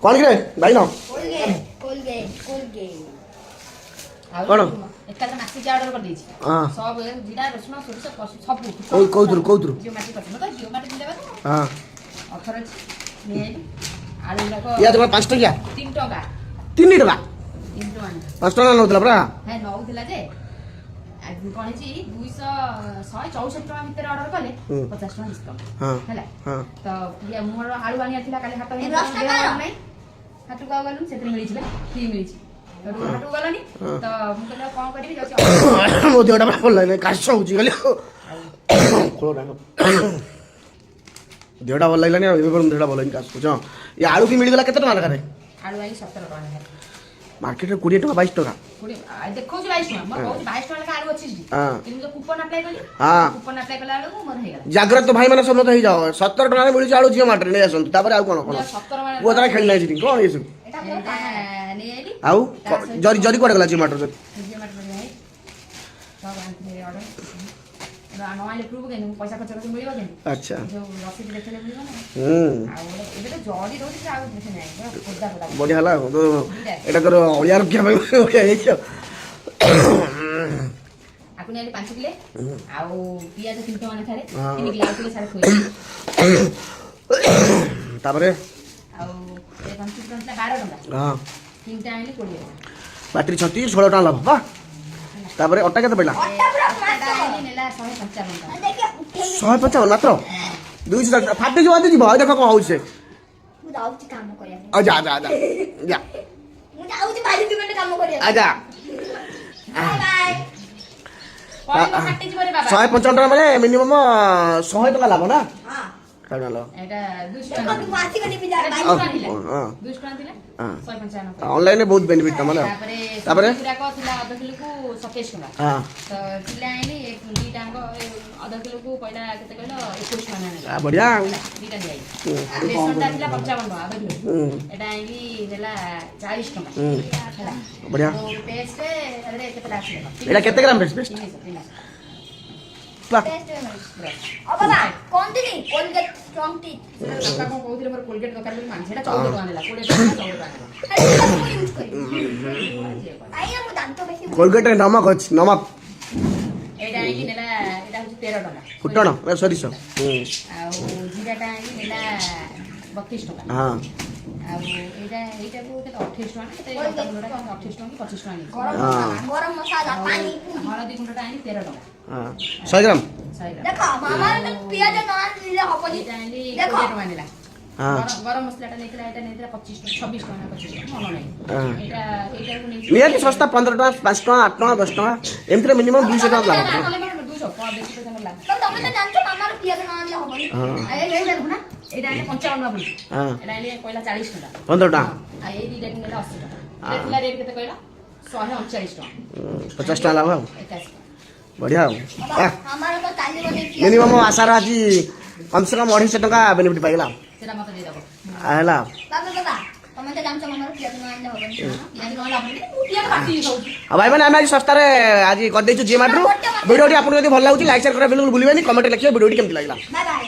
कौन कि भाई न कौन एकादर मासी जा ऑर्डर कर दी हां सब जीरा रसुन सोरिस सब कौतुर जियो माटी करछ न त जियो माटी दिले हां ऑफर अछि ने आलू लको या तो 5 टका 3 टका 3 टका 3 टका 5 टका नौतला परा हे नौतला जे कौन छी 264 टका भीतर ऑर्डर कले 50 टका डिस्काउंट हां हैला हां तो ये मोर आलू आनिया थिला काली हाट में हाटू का गलु सेतरी मिली छिला फ्री मिली छी हाटू गलनी तो मुकला कोन करिबी जाछि मो देहटा भल लागले काश होउची गले खोलो डाको देहटा भल लागलानी एबे पण देहटा भल लागनी काश होछ ये आलू की मिली गला केते टका लगा रे आलू आई 17 टका है मार्केट रे 20 टका 22 टका देखो 22 टका मोर कहू 22 टका आलू अछि हां किंतु कूपन अप्लाई कली हां कूपन अप्लाई कला आलू मोर हे गला जागृत तो भाई माने सब तो ही जाओ 17 टका रे मिली आलू जियो मार्केट ले आसन तापर आ कोन कोन 17 माने वो तारा खेल नै छी कोन ये सब एटा ने आइली आउ जरी जरी कोड गला जियो मार्केट जियो मार्केट में सब आंती ऑर्डर नो आले प्रूफ के पैसा खर्च करके मिलिबो के अच्छा जो रसीद देखले मिलिबो ना आ एबे तो जॉडी दोती आ देखे नै पोदा पोदा बढ़िया हला तो एटा कर ओलिया रखिया भाई ओके हे छ आकु नेली 5 किलो आ पियाज 3 टका माने थारे 3 किलो आकु सारे खोई तापरे आ ए 5 टका 12 टका हां 3 टा आइली 20 बैटरी 36 16 टका लाभ बा तापरे अट्टा केते पड़ला आइली नेला 155 टका देखिए 155 मात्र 200 फाटे जो आते जी भाई देखो कोन होउछे मु जाउची काम करिया आ जा जा जा जा मु जाउची बाजी दुकान काम करिया आ जा बाय बाय कोन फाटे जी रे बाबा 155 टका माने मिनिमम 100 टका लाभ ना हां काढा लो एटा 200 टका तू आसी कनी बिजा 22 टका दिला हां 200 टका दिला हां 155 ऑनलाइन में बहुत बेनिफिट था माने तापरे पूरा को थिला आधा किलो को 27 टका हां तो थिला आइली एक दी टांगो आधा किलो को पहिला केते कहलो 21 टका ना बढ़िया दीटा दे आई बेसन ता थिला 55 टका आधा किलो एटा आइली देला 40 टका हैला बढ़िया तो पेस्ट अरे केते लास्ट एटा केते ग्राम पेस्ट ओ बाबा कोन दिनी कोलगेट स्ट्रांग टीथ काका को कहउथिले मोर कोलगेट दरकार बोली मान सेटा 14 टका नेला 20 टका 14 टका नेला यूज करी आइया मु दांत बेसी कोलगेट रे नमक अछि नमक एटा आइली नेला एटा होची 13 टका फुटण ए सॉरी सर आ जीराटा आइली नेला 32 टका हां आ एटा को केते 28 टका केते 28 टका 25 टका गरम मसाला पानी हळदी गुंडटा आइली 13 टका हां 100 ग्राम देखो मामा तो पियाज न दिले हबनी देखो मानिला हां गरम मसलाटा नेतला एटा नेतला 25 टका 26 टका 25 टका मन नै हां एटा को नै निया सस्ता 15 टका 5 टका 8 टका 10 टका एमतरे मिनिमम 200 टका लाभ 200 बेसी पैसा न लाग तो तमे तो जानछो मामार पियाज न आनले हबनी ए ए देखो ना एटा 55 टका बोली हां एटा आइले पहिला 40 टका 15 टका आ ए दी रेट नेला 80 टका रेटला रेट केते कहला 139 टका 50 टका लाभ 81 बढ़िया हमारा तो ताली बने मिनिमम आशा राजी कम से कम 250 टका बेनिफिट पाइला सेटा मत दे दबो आला बाबा बाबा तमे तो जानछो मामार पियाज न आनले हबनी पियाज न लाभ मु पियाज काटी खाउची भाई मैंने आज सस्ता रे आज कर देछु जी मार्ट वीडियो आपन यदि भल लागुची लाइक शेयर करा बिल्कुल भूलिबेनी कमेंट लिखिए वीडियो केमति लागला बाय बाय